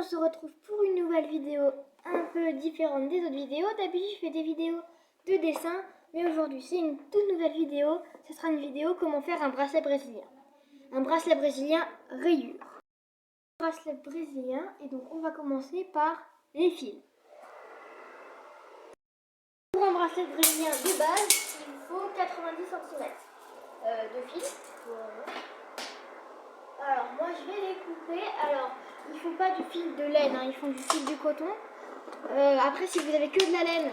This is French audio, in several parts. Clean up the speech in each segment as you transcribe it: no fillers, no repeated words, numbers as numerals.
se retrouve pour une nouvelle vidéo un peu différente des autres vidéos. D'habitude, je fais des vidéos de dessin, mais aujourd'hui, c'est une toute nouvelle vidéo. Ce sera une vidéo comment faire un bracelet brésilien. Un bracelet brésilien rayure. Un bracelet brésilien, et donc on va commencer par les fils. Pour un bracelet brésilien de base, il vous faut 90 cm de fil. Voilà. Alors, moi je vais les couper. Alors, il ne faut pas du fil de laine, ils font du fil de coton. Après, si vous avez que de la laine,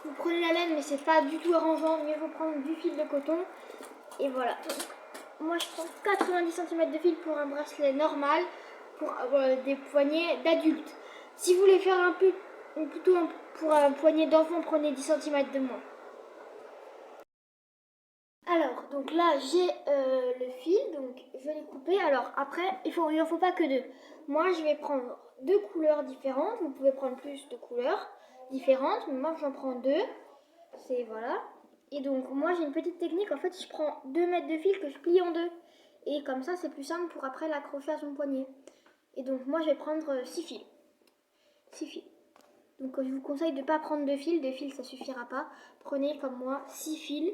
vous prenez la laine, mais c'est pas du tout arrangeant. Mieux vaut prendre du fil de coton. Et voilà. Donc, moi je prends 90 cm de fil pour un bracelet normal, pour des poignets d'adultes. Si vous voulez faire plutôt pour un poignet d'enfant, prenez 10 cm de moins. Alors, donc là, j'ai le fil, donc je vais les couper. Alors, après, il n'en faut pas que deux. Moi, je vais prendre deux couleurs différentes. Vous pouvez prendre plus de couleurs différentes, mais moi, j'en prends deux. C'est voilà. Et donc, moi, j'ai une petite technique. En fait, je prends 2 mètres de fil que je plie en deux. Et comme ça, c'est plus simple pour après l'accrocher à son poignet. Et donc, moi, je vais prendre 6 fils. 6 fils. Donc, je vous conseille de ne pas prendre 2 fils. 2 fils, ça suffira pas. Prenez, comme moi, 6 fils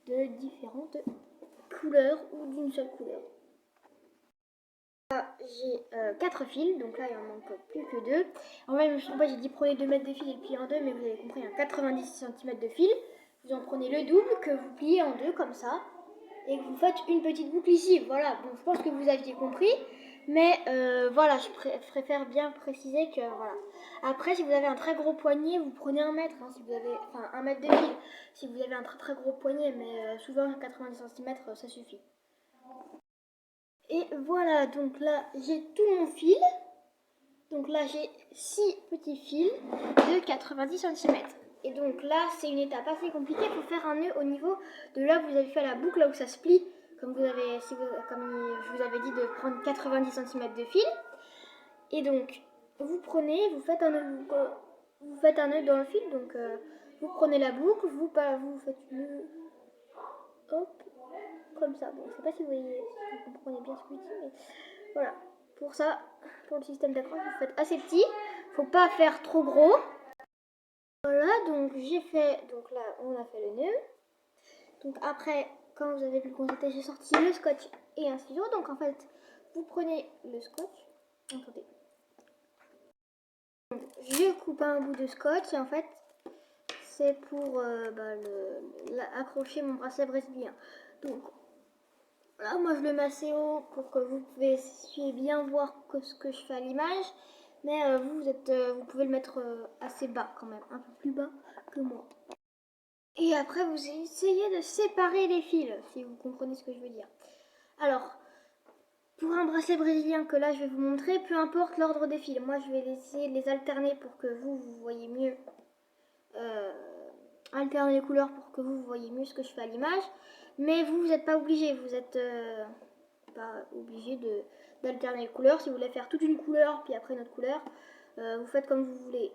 de différentes couleurs ou d'une seule couleur. Là, j'ai 4 fils, donc là il en manque plus que 2. En fait, je me suis trompée, j'ai dit prenez 2 mètres de fil et pliez en deux, mais vous avez compris, 90 cm de fil. Vous en prenez le double que vous pliez en deux comme ça et que vous faites une petite boucle ici. Voilà, bon, je pense que vous aviez compris, mais voilà, je préfère bien préciser que voilà. Après, si vous avez un très gros poignet, vous prenez 1 mètre, si vous avez, enfin 1 mètre de fil, si vous avez un très gros poignet, mais souvent 90 cm, ça suffit. Et voilà, donc là j'ai tout mon fil. Donc là j'ai 6 petits fils de 90 cm. Et donc là c'est une étape assez compliquée. Il faut faire un nœud au niveau de là où vous avez fait la boucle, là où ça se plie. Comme je vous avais dit de prendre 90 cm de fil. Et donc vous prenez, vous faites un nœud dans le fil. Donc vous prenez la boucle, vous faites le hop, comme ça. Bon, je sais pas si vous voyez, si vous comprenez bien ce que je dis, mais voilà. Pour ça, pour le système d'accroche, vous faites assez petit. Faut pas faire trop gros. Voilà, donc j'ai fait, donc là, on a fait le nœud. Donc après, quand vous avez pu le constater, j'ai sorti le scotch et un stylo. Donc en fait, vous prenez le scotch. Attendez. Donc, je coupe un bout de scotch et en fait, c'est pour accrocher mon bracelet brésilien. Donc là, moi je le mets assez haut pour que vous puissiez bien voir ce que je fais à l'image. Mais vous pouvez le mettre assez bas quand même, un peu plus bas que moi. Et après, vous essayez de séparer les fils, si vous comprenez ce que je veux dire. Alors, pour un bracelet brésilien que là je vais vous montrer, peu importe l'ordre des fils. Moi, je vais essayer de les alterner pour que vous voyez mieux. Alterner les couleurs pour que vous voyez mieux ce que je fais à l'image. Mais vous n'êtes pas obligé, vous n'êtes pas obligé d'alterner les couleurs. Si vous voulez faire toute une couleur puis après une autre couleur, vous faites comme vous voulez.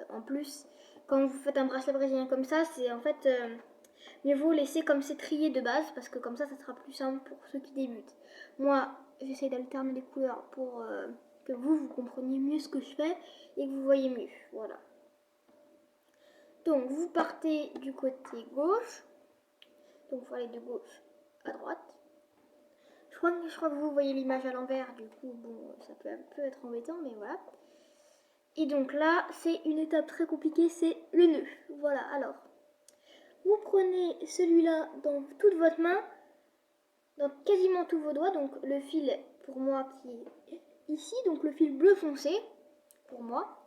En plus, quand vous faites un bracelet brésilien comme ça, c'est en fait mieux vaut laisser comme c'est trié de base parce que comme ça sera plus simple pour ceux qui débutent. Moi, j'essaie d'alterner les couleurs pour que vous compreniez mieux ce que je fais et que vous voyez mieux. Voilà. Donc vous partez du côté gauche. Donc il faut aller de gauche à droite. Je crois que vous voyez l'image à l'envers, du coup bon ça peut un peu être embêtant, mais voilà. Et donc là c'est une étape très compliquée, c'est le nœud. Voilà, alors vous prenez celui-là dans toute votre main, dans quasiment tous vos doigts, donc le fil pour moi qui est ici, donc le fil bleu foncé pour moi.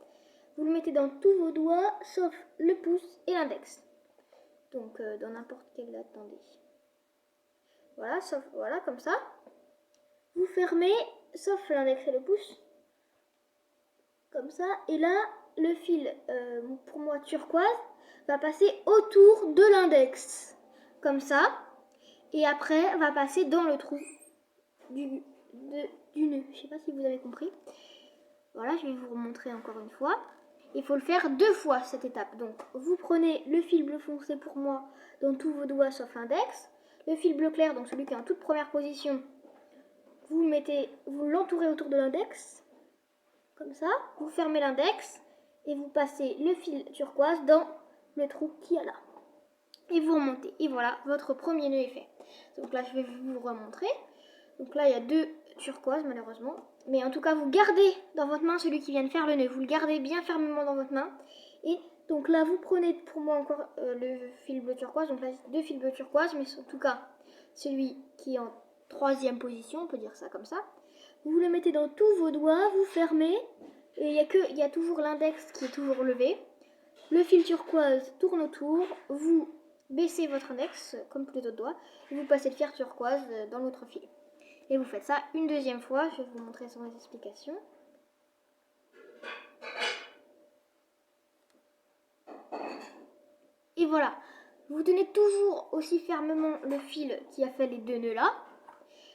Vous le mettez dans tous vos doigts, sauf le pouce et l'index. Donc dans n'importe quel, attendez. Voilà, voilà, comme ça. Vous fermez, sauf l'index et le pouce. Comme ça. Et là, le fil, pour moi turquoise, va passer autour de l'index. Comme ça. Et après, va passer dans le trou du nœud. Je sais pas si vous avez compris. Voilà, je vais vous remontrer encore une fois. Il faut le faire 2 fois cette étape. Donc, vous prenez le fil bleu foncé pour moi dans tous vos doigts sauf l'index. Le fil bleu clair, donc celui qui est en toute première position, vous l'entourez autour de l'index. comme ça, vous fermez l'index et vous passez le fil turquoise dans le trou qu'il y a là. Et vous remontez. Et voilà, votre premier nœud est fait. Donc là, je vais vous remontrer. Donc là, il y a 2 turquoises malheureusement. Mais en tout cas, vous gardez dans votre main celui qui vient de faire le nœud. Vous le gardez bien fermement dans votre main. Et donc là, vous prenez pour moi encore le fil bleu turquoise. Donc là, 2 fils bleu turquoise. Mais en tout cas, celui qui est en 3e position, on peut dire ça comme ça. Vous le mettez dans tous vos doigts, vous fermez. Et il y a toujours l'index qui est toujours levé. Le fil turquoise tourne autour. Vous baissez votre index comme tous les autres doigts. Et vous passez le fil turquoise dans l'autre fil. Et vous faites ça une 2e fois. Je vais vous montrer sans explication. Et voilà. Vous tenez toujours aussi fermement le fil qui a fait les 2 nœuds là.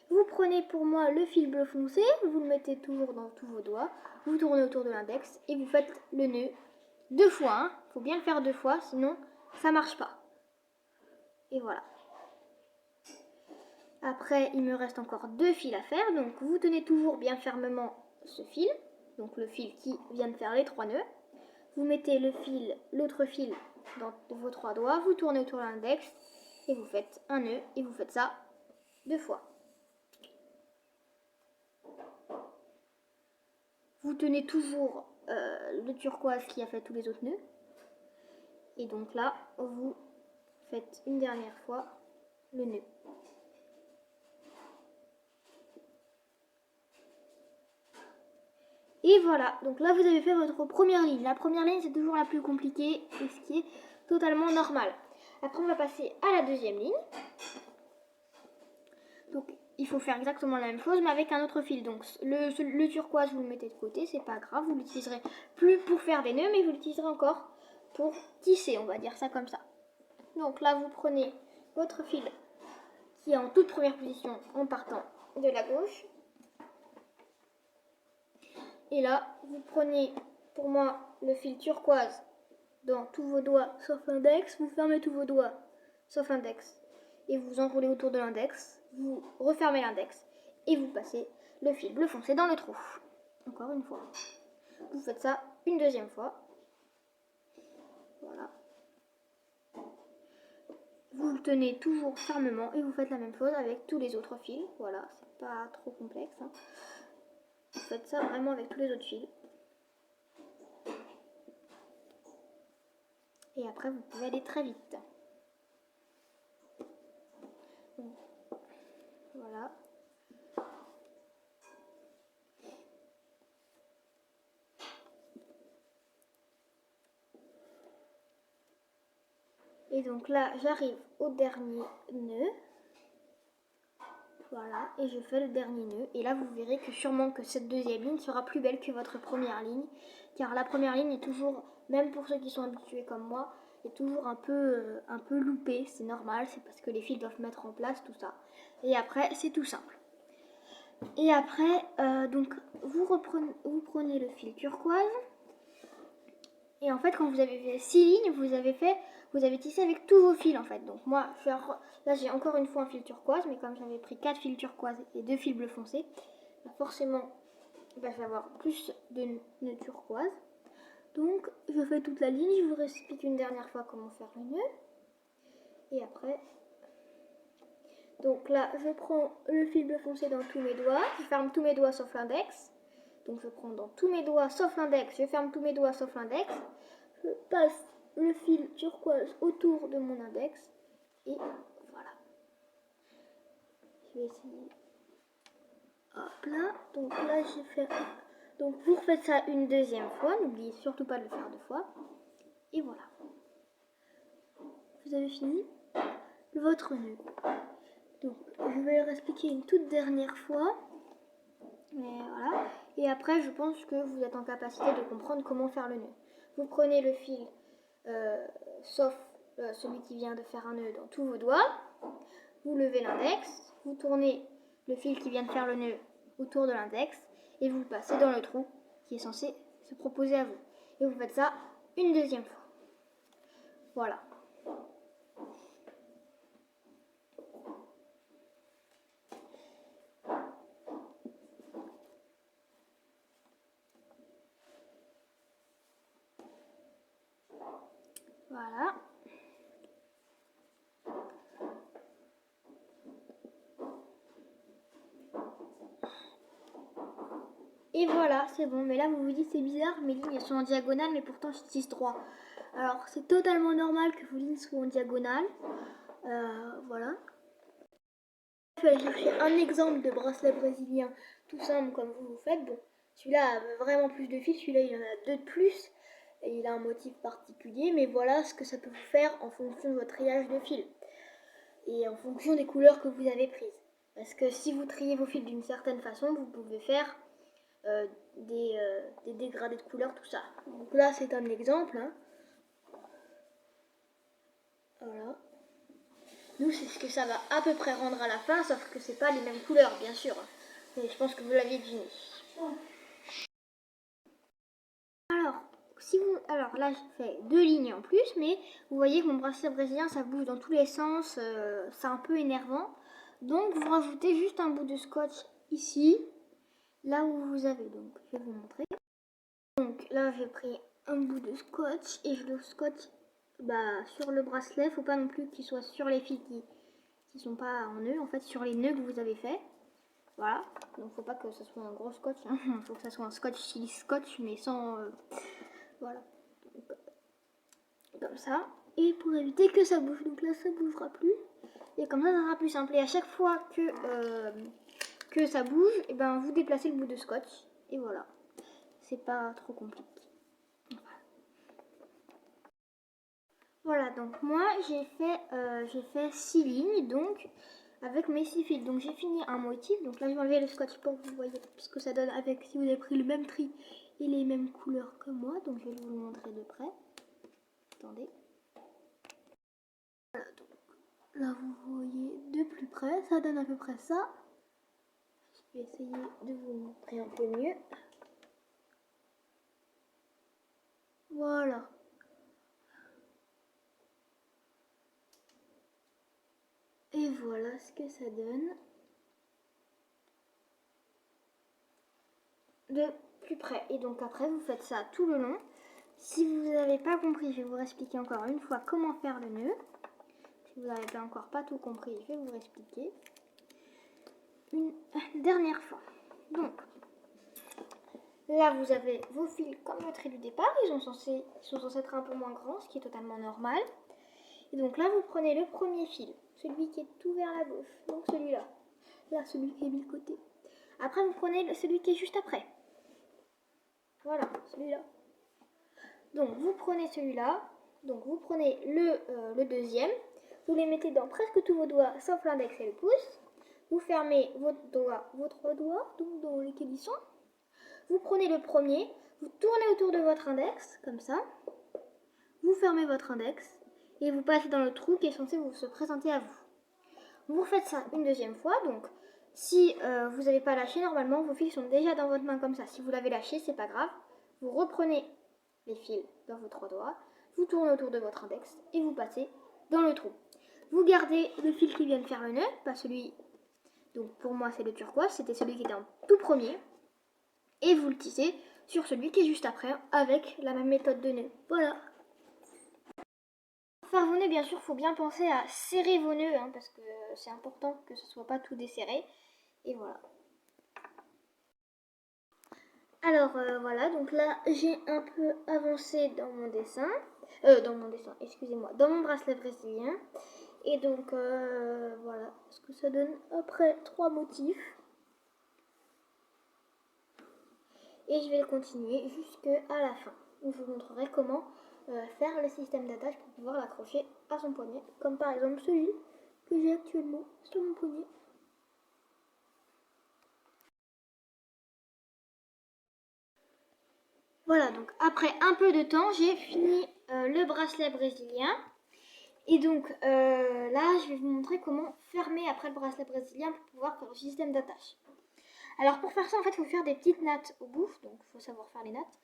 Vous prenez pour moi le fil bleu foncé. Vous le mettez toujours dans tous vos doigts. Vous tournez autour de l'index. Et vous faites le nœud 2 fois. Hein. Faut bien le faire 2 fois. Sinon, ça marche pas. Et voilà. Après, il me reste encore 2 fils à faire. Donc, vous tenez toujours bien fermement ce fil. Donc, le fil qui vient de faire les 3 nœuds. Vous mettez l'autre fil dans vos 3 doigts. Vous tournez autour de l'index. Et vous faites un nœud. Et vous faites ça 2 fois. Vous tenez toujours le turquoise qui a fait tous les autres nœuds. Et donc là, vous faites une dernière fois le nœud. Et voilà, donc là vous avez fait votre première ligne. La première ligne c'est toujours la plus compliquée et ce qui est totalement normal. Après on va passer à la 2e ligne. Donc il faut faire exactement la même chose mais avec un autre fil. Donc le turquoise vous le mettez de côté, c'est pas grave, vous l'utiliserez plus pour faire des nœuds mais vous l'utiliserez encore pour tisser, on va dire ça comme ça. Donc là vous prenez votre fil qui est en toute première position en partant de la gauche. Et là, vous prenez pour moi le fil turquoise dans tous vos doigts sauf l'index. Vous fermez tous vos doigts sauf l'index. Et vous enroulez autour de l'index. Vous refermez l'index. Et vous passez le fil bleu foncé dans le trou. Encore une fois. Vous faites ça une 2e fois. Voilà. Vous le tenez toujours fermement et vous faites la même chose avec tous les autres fils. Voilà, c'est pas trop complexe. Hein. Vous faites ça vraiment avec tous les autres fils. Et après, vous pouvez aller très vite. Voilà. Et donc là, j'arrive au dernier nœud. Voilà, et je fais le dernier nœud. Et là, vous verrez que sûrement que cette 2e ligne sera plus belle que votre première ligne. Car la première ligne est toujours, même pour ceux qui sont habitués comme moi, est toujours un peu loupée. C'est normal, c'est parce que les fils doivent mettre en place tout ça. Et après, c'est tout simple. Et après, donc, vous prenez le fil turquoise. Et en fait, quand vous avez fait 6 lignes, vous avez tissé avec tous vos fils en fait. Donc moi, là j'ai encore une fois un fil turquoise, mais comme j'avais pris 4 fils turquoise et 2 fils bleu foncé, bah forcément, je vais avoir plus de nœuds turquoise. Donc je fais toute la ligne, je vous explique une dernière fois comment faire le nœud. Et après, donc là, je prends le fil bleu foncé dans tous mes doigts, je ferme tous mes doigts sauf l'index. Donc je prends dans tous mes doigts sauf l'index, je ferme tous mes doigts sauf l'index. Je passe le fil turquoise autour de mon index. Et voilà. Je vais essayer. Hop là. Donc là j'ai fait. Donc vous refaites ça une 2e fois. N'oubliez surtout pas de le faire 2 fois. Et voilà. Vous avez fini votre nœud. Donc je vais le réexpliquer une toute dernière fois. Mais voilà. Et après, je pense que vous êtes en capacité de comprendre comment faire le nœud. Vous prenez le fil, sauf celui qui vient de faire un nœud dans tous vos doigts. Vous levez l'index. Vous tournez le fil qui vient de faire le nœud autour de l'index. Et vous le passez dans le trou qui est censé se proposer à vous. Et vous faites ça une 2e fois. Voilà. Voilà. Et voilà, c'est bon. Mais là, vous vous dites, c'est bizarre, mes lignes elles sont en diagonale, mais pourtant je tisse droit. Alors, c'est totalement normal que vos lignes soient en diagonale. Voilà. Je vais aller chercher un exemple de bracelet brésilien, tout simple comme vous faites. Bon, celui-là a vraiment plus de fils, celui-là il en a 2 de plus. Et il a un motif particulier, mais voilà ce que ça peut vous faire en fonction de votre triage de fils. Et en fonction des couleurs que vous avez prises. Parce que si vous triez vos fils d'une certaine façon, vous pouvez faire des dégradés de couleurs, tout ça. Donc là, c'est un exemple. Hein. Voilà. Nous, c'est ce que ça va à peu près rendre à la fin, sauf que c'est pas les mêmes couleurs, bien sûr. Mais je pense que vous l'aviez deviné. Alors là, j'ai fait 2 lignes en plus, mais vous voyez que mon bracelet brésilien, ça bouge dans tous les sens. C'est un peu énervant. Donc, vous rajoutez juste un bout de scotch ici, là où vous avez. Donc, je vais vous montrer. Donc là, j'ai pris un bout de scotch et je le scotch sur le bracelet. Faut pas non plus qu'il soit sur les fils qui sont pas en nœud, en fait, sur les nœuds que vous avez fait. Voilà. Donc, faut pas que ce soit un gros scotch. Hein. Faut que ça soit un scotch style scotch, mais sans. Voilà. Donc, comme ça. Et pour éviter que ça bouge. Donc là, ça bougera plus. Et comme ça sera plus simple. Et à chaque fois que ça bouge, et ben vous déplacez le bout de scotch. Et voilà. C'est pas trop compliqué. Voilà, donc moi j'ai fait 6 lignes donc avec mes 6 fils. Donc j'ai fini un motif. Donc là je vais enlever le scotch pour que vous voyez ce que ça donne avec si vous avez pris le même tri et les mêmes couleurs que moi. Donc je vais vous le montrer de près. Attendez. Voilà, donc là vous voyez de plus près, ça donne à peu près ça. Je vais essayer de vous montrer un peu mieux. Voilà. Et voilà ce que ça donne. De plus près. Et donc après, vous faites ça tout le long. Si vous n'avez pas compris, je vais vous expliquer encore une fois comment faire le nœud. Si vous n'avez encore pas tout compris, je vais vous expliquer une dernière fois. Donc, là, vous avez vos fils comme le trait du départ. Ils sont censés être un peu moins grands, ce qui est totalement normal. Et donc là, vous prenez le premier fil, celui qui est tout vers la gauche, donc celui-là. Là, celui qui est mis de côté. Après, vous prenez celui qui est juste après. Voilà, celui-là. Donc, vous prenez celui-là. Donc, vous prenez le deuxième. Vous les mettez dans presque tous vos doigts, sauf l'index et le pouce. Vous fermez vos 3 doigts, donc dans lesquels ils sont. Vous prenez le premier. Vous tournez autour de votre index, comme ça. Vous fermez votre index. Et vous passez dans le trou qui est censé se présenter à vous. Vous refaites ça une deuxième fois. Donc, si vous n'avez pas lâché, normalement, vos fils sont déjà dans votre main comme ça. Si vous l'avez lâché, c'est pas grave. Vous reprenez les fils dans vos 3 doigts, vous tournez autour de votre index et vous passez dans le trou. Vous gardez le fil qui vient de faire le nœud, pas celui, donc pour moi c'est le turquoise, c'était celui qui était en tout premier, et vous le tissez sur celui qui est juste après avec la même méthode de nœud. Voilà. Pour faire vos nœuds, bien sûr, il faut bien penser à serrer vos nœuds, hein, parce que c'est important que ce ne soit pas tout desserré, et voilà. Alors voilà, donc là j'ai un peu avancé dans mon dessin, excusez-moi, dans mon bracelet brésilien. Et donc voilà ce que ça donne après 3 motifs. Et je vais le continuer jusqu'à la fin, où je vous montrerai comment faire le système d'attache pour pouvoir l'accrocher à son poignet, comme par exemple celui que j'ai actuellement sur mon poignet. Voilà, donc après un peu de temps, j'ai fini le bracelet brésilien. Et donc là, je vais vous montrer comment fermer après le bracelet brésilien pour pouvoir faire le système d'attache. Alors pour faire ça, en fait, il faut faire des petites nattes au bout, donc il faut savoir faire les nattes.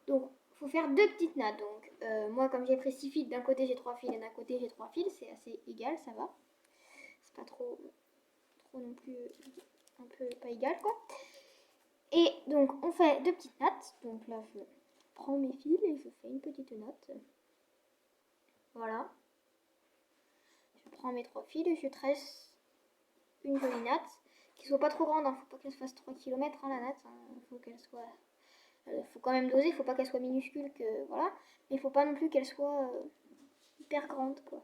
Donc il faut faire 2 petites nattes. Donc moi, comme j'ai pris 6 fils, d'un côté j'ai 3 fils et d'un côté j'ai 3 fils, c'est assez égal, ça va. C'est pas trop non plus un peu pas égal quoi. Et donc on fait 2 petites nattes. Donc là je prends mes fils et je fais une petite natte. Voilà. Je prends mes 3 fils et je tresse une jolie natte. Qui soit pas trop grande, hein. Faut pas qu'elle se fasse 3 km la natte. Faut qu'elle soit... faut quand même doser, faut pas qu'elle soit minuscule, que voilà. Mais il faut pas non plus qu'elle soit hyper grande, quoi.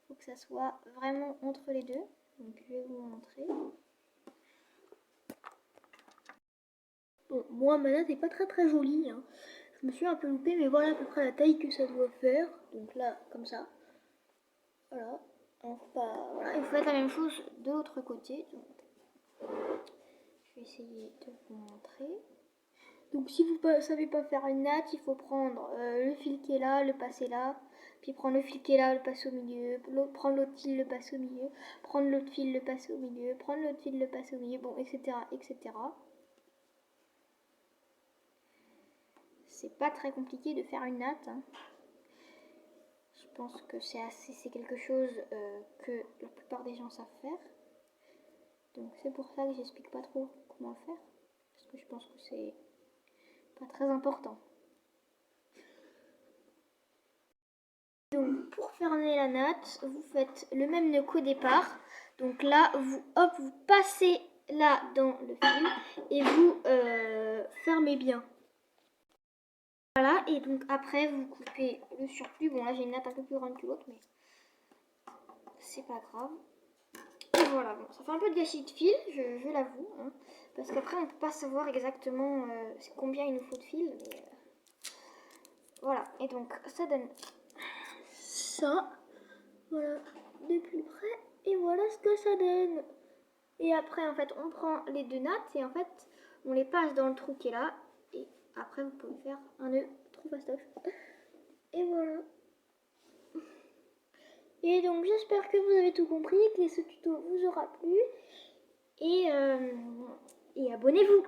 Faut que ça soit vraiment entre les deux. Donc je vais vous montrer. Bon, moi ma natte est pas très jolie, hein. Je me suis un peu loupée, mais voilà à peu près la taille que ça doit faire. Donc là, comme ça. Voilà. Alors, voilà. Et vous faites la même chose de l'autre côté. Donc, je vais essayer de vous montrer. Donc si vous ne savez pas faire une natte, il faut prendre le fil qui est là, le passer là, puis prendre le fil qui est là, le passer au milieu, prendre l'autre fil, le passer au milieu, prendre l'autre fil, le passer au milieu, prendre l'autre fil, le passer au milieu, bon, etc., etc. C'est pas très compliqué de faire une natte, hein. Je pense que c'est quelque chose que la plupart des gens savent faire. Donc c'est pour ça que j'explique pas trop comment le faire, parce que je pense que c'est pas très important. Donc pour fermer la natte, vous faites le même nœud qu'au départ. Donc là, vous passez là dans le fil et vous fermez bien. Voilà, et donc après vous coupez le surplus. Bon là j'ai une natte un peu plus grande que l'autre, mais c'est pas grave. Et voilà, bon, ça fait un peu de gâchis de fil, je l'avoue, hein, parce qu'après on peut pas savoir exactement combien il nous faut de fil. Mais, voilà, et donc ça donne ça, voilà, de plus près, et voilà ce que ça donne. Et après en fait on prend les deux nattes et en fait on les passe dans le trou qui est là, et après vous pouvez faire un nœud trop fastoche. Et voilà. Et donc j'espère que vous avez tout compris, que ce tuto vous aura plu, et abonnez-vous.